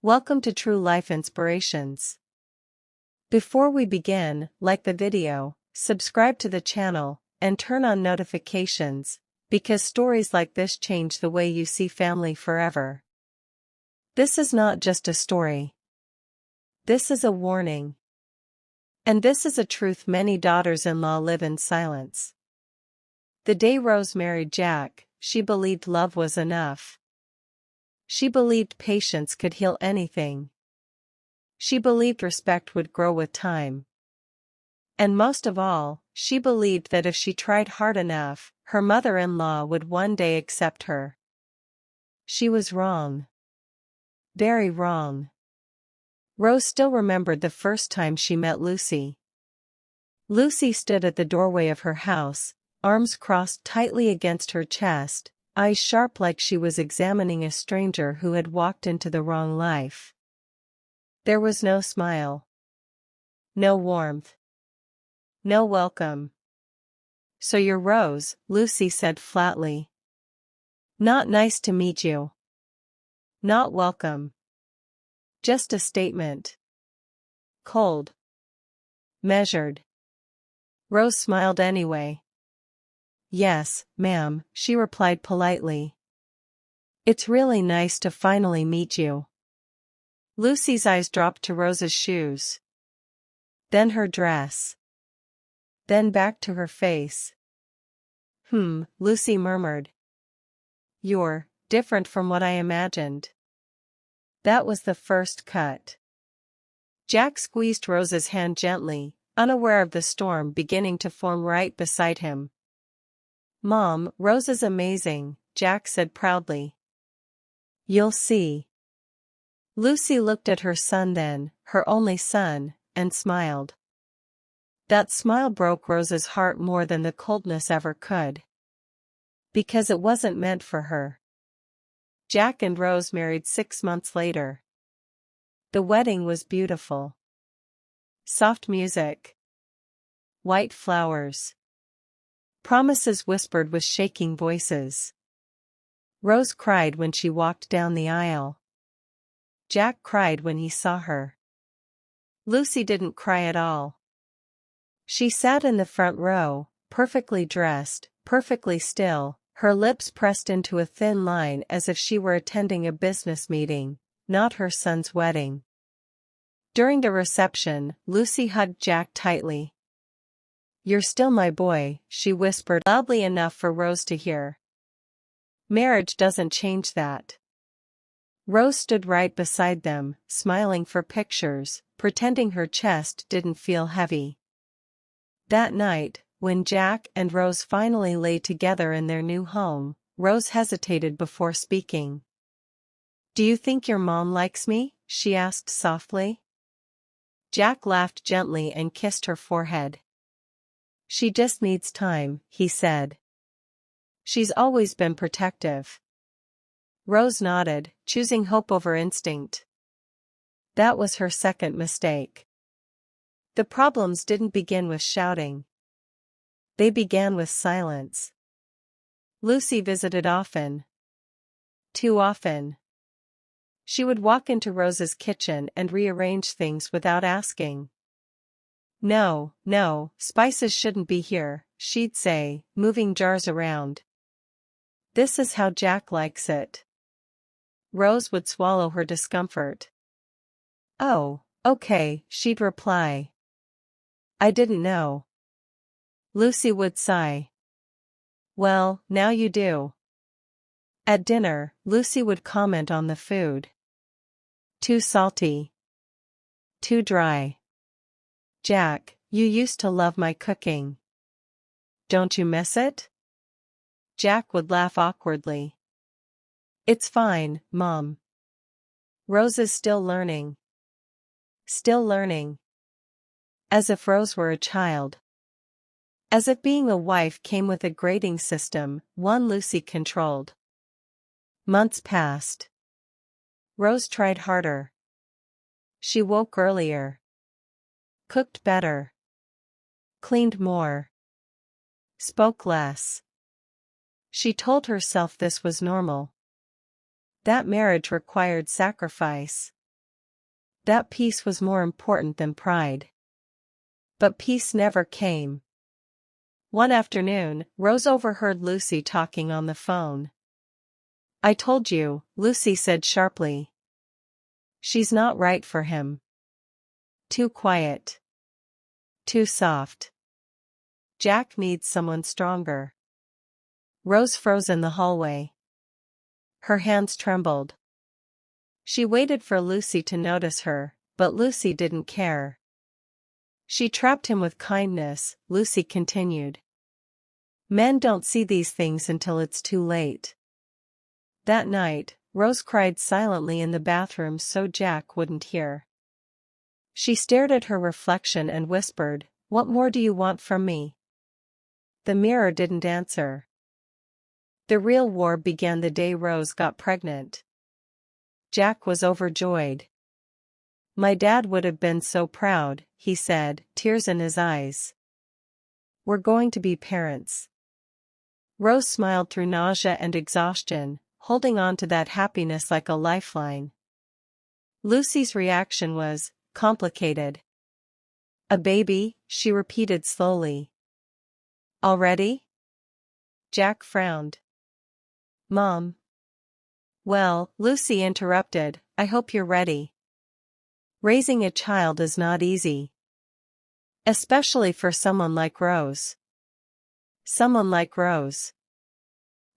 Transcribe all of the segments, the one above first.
Welcome to True Life Inspirations. Before we begin, like the video, subscribe to the channel, and turn on notifications, because stories like this change the way you see family forever. This is not just a story. This is a warning. And this is a truth many daughters-in-law live in silence. The day Rose married Jack, she believed love was enough. She believed patience could heal anything. She believed respect would grow with time. And most of all, she believed that if she tried hard enough, her mother-in-law would one day accept her. She was wrong. Very wrong. Rose still remembered the first time she met Luci. Luci stood at the doorway of her house, arms crossed tightly against her chest, eyes sharp like she was examining a stranger who had walked into the wrong life. There was no smile. No warmth. No welcome. "So you're Rose," Luci said flatly. "Not nice to meet you. Not welcome. Just a statement. Cold. Measured." Rose smiled anyway. "Yes, ma'am," she replied politely. "It's really nice to finally meet you." Luci's eyes dropped to Rose's shoes. Then her dress. Then back to her face. Luci murmured. "You're different from what I imagined." That was the first cut. Jack squeezed Rose's hand gently, unaware of the storm beginning to form right beside him. "Mom, Rose is amazing," Jack said proudly. "You'll see." Luci looked at her son then, her only son, and smiled. That smile broke Rose's heart more than the coldness ever could. Because it wasn't meant for her. Jack and Rose married 6 months later. The wedding was beautiful. Soft music. White flowers. Promises whispered with shaking voices. Rose cried when she walked down the aisle. Jack cried when he saw her. Luci didn't cry at all. She sat in the front row, perfectly dressed, perfectly still, her lips pressed into a thin line as if she were attending a business meeting, not her son's wedding. During the reception, Luci hugged Jack tightly. "You're still my boy," she whispered loudly enough for Rose to hear. "Marriage doesn't change that." Rose stood right beside them, smiling for pictures, pretending her chest didn't feel heavy. That night, when Jack and Rose finally lay together in their new home, Rose hesitated before speaking. "Do you think your mom likes me?" she asked softly. Jack laughed gently and kissed her forehead. "She just needs time," he said. "She's always been protective." Rose nodded, choosing hope over instinct. That was her second mistake. The problems didn't begin with shouting. They began with silence. Luci visited often. Too often. She would walk into Rose's kitchen and rearrange things without asking. No, spices shouldn't be here," she'd say, moving jars around. "This is how Jack likes it." Rose would swallow her discomfort. "Oh, okay," she'd reply. "I didn't know." Luci would sigh. "Well, now you do." At dinner, Luci would comment on the food. "Too salty. Too dry. Jack, you used to love my cooking. Don't you miss it?" Jack would laugh awkwardly. "It's fine, Mom. Rose is still learning." Still learning. As if Rose were a child. As if being a wife came with a grading system, one Luci controlled. Months passed. Rose tried harder. She woke earlier. Cooked better. Cleaned more. Spoke less. She told herself this was normal. That marriage required sacrifice. That peace was more important than pride. But peace never came. One afternoon, Rose overheard Luci talking on the phone. "I told you," Luci said sharply. "She's not right for him. Too quiet. Too soft. Jack needs someone stronger." Rose froze in the hallway. Her hands trembled. She waited for Luci to notice her, but Luci didn't care. "She trapped him with kindness," Luci continued. "Men don't see these things until it's too late." That night, Rose cried silently in the bathroom so Jack wouldn't hear. She stared at her reflection and whispered, "What more do you want from me?" The mirror didn't answer. The real war began the day Rose got pregnant. Jack was overjoyed. "My dad would have been so proud," he said, tears in his eyes. "We're going to be parents." Rose smiled through nausea and exhaustion, holding on to that happiness like a lifeline. Luci's reaction was complicated. "A baby," she repeated slowly. "Already?" Jack frowned. "Mom." "Well," Luci interrupted, "I hope you're ready. Raising a child is not easy. Especially for someone like Rose." Someone like Rose.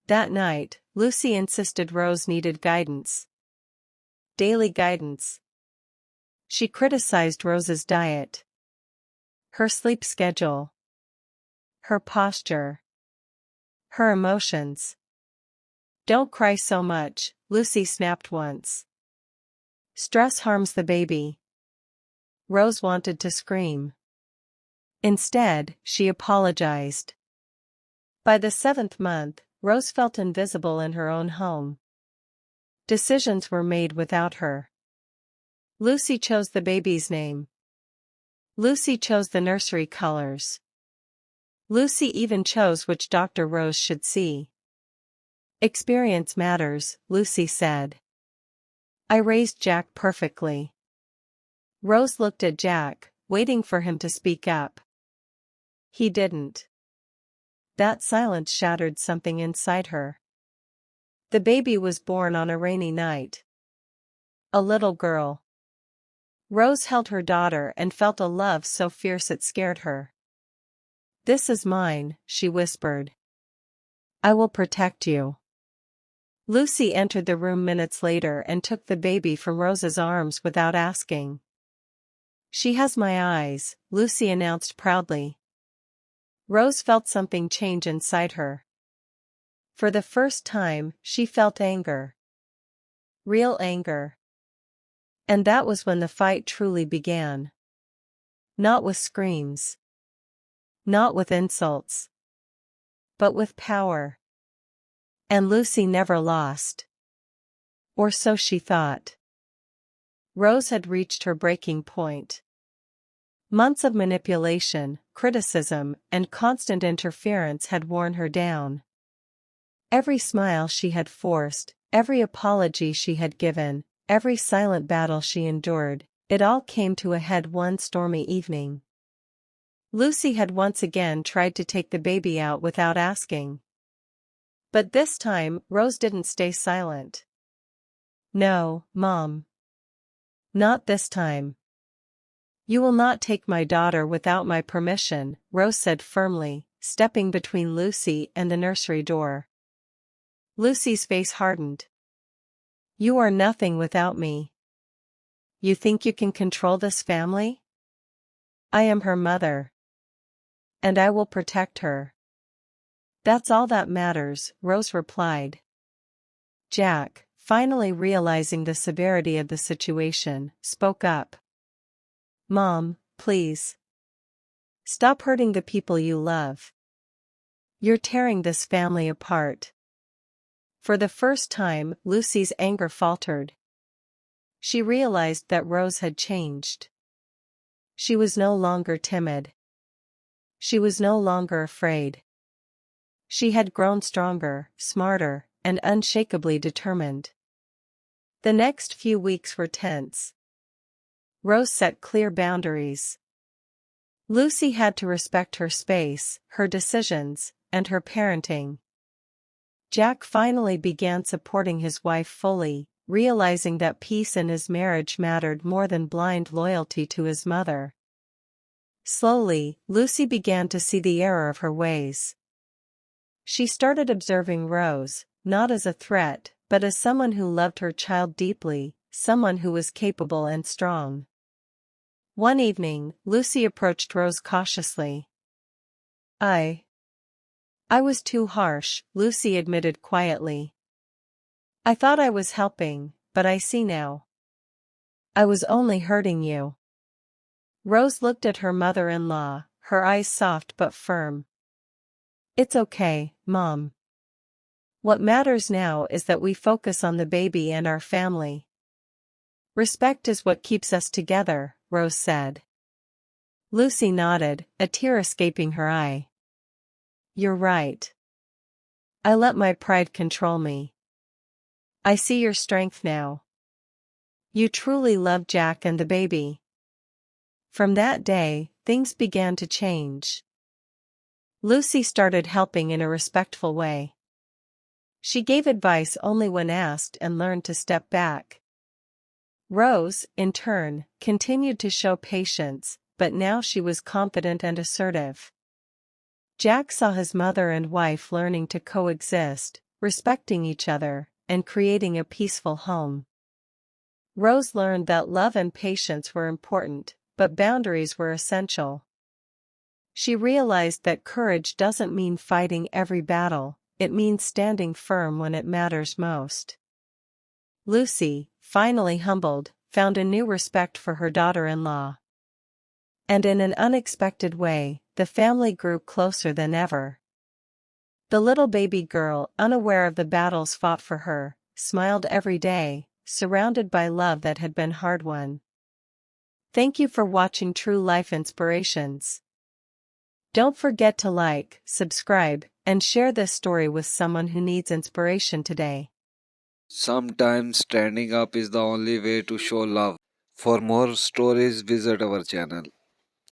That night, Luci insisted Rose needed guidance. Daily guidance. She criticized Rose's diet, her sleep schedule, her posture, her emotions. "Don't cry so much," Luci snapped once. "Stress harms the baby." Rose wanted to scream. Instead, she apologized. By the 7th month, Rose felt invisible in her own home. Decisions were made without her. Luci chose the baby's name. Luci chose the nursery colors. Luci even chose which doctor Rose should see. "Experience matters," Luci said. "I raised Jack perfectly." Rose looked at Jack, waiting for him to speak up. He didn't. That silence shattered something inside her. The baby was born on a rainy night. A little girl. Rose held her daughter and felt a love so fierce it scared her. "This is mine," she whispered. "I will protect you." Luci entered the room minutes later and took the baby from Rose's arms without asking. "She has my eyes," Luci announced proudly. Rose felt something change inside her. For the first time, she felt anger. Real anger. And that was when the fight truly began. Not with screams. Not with insults. But with power. And Luci never lost. Or so she thought. Rose had reached her breaking point. Months of manipulation, criticism, and constant interference had worn her down. Every smile she had forced, every apology she had given, every silent battle she endured, it all came to a head one stormy evening. Luci had once again tried to take the baby out without asking. But this time, Rose didn't stay silent. "No, Mom. Not this time." "You will not take my daughter without my permission," Rose said firmly, stepping between Luci and the nursery door. Luci's face hardened. "You are nothing without me. You think you can control this family?" "I am her mother. And I will protect her." "That's all that matters," Rose replied. Jack, finally realizing the severity of the situation, spoke up. "Mom, please. Stop hurting the people you love. You're tearing this family apart." For the first time, Luci's anger faltered. She realized that Rose had changed. She was no longer timid. She was no longer afraid. She had grown stronger, smarter, and unshakably determined. The next few weeks were tense. Rose set clear boundaries. Lucy had to respect her space, her decisions, and her parenting. Jack finally began supporting his wife fully, realizing that peace in his marriage mattered more than blind loyalty to his mother. Slowly, Lucy began to see the error of her ways. She started observing Rose, not as a threat, but as someone who loved her child deeply, someone who was capable and strong. One evening, Lucy approached Rose cautiously. I was too harsh, Lucy admitted quietly. I thought I was helping, but I see now. I was only hurting you. Rose looked at her mother-in-law, her eyes soft but firm. It's okay, Mom. What matters now is that we focus on the baby and our family. Respect is what keeps us together, Rose said. Lucy nodded, a tear escaping her eye. You're right. I let my pride control me. I see your strength now. You truly love Jack and the baby. From that day, things began to change. Lucy started helping in a respectful way. She gave advice only when asked and learned to step back. Rose, in turn, continued to show patience, but now she was confident and assertive. Jack saw his mother and wife learning to coexist, respecting each other, and creating a peaceful home. Rose learned that love and patience were important, but boundaries were essential. She realized that courage doesn't mean fighting every battle, it means standing firm when it matters most. Lucy, finally humbled, found a new respect for her daughter-in-law. And in an unexpected way, the family grew closer than ever. The little baby girl, unaware of the battles fought for her, smiled every day, surrounded by love that had been hard-won. Thank you for watching True Life Inspirations. Don't forget to like, subscribe, and share this story with someone who needs inspiration today. Sometimes standing up is the only way to show love. For more stories, visit our channel.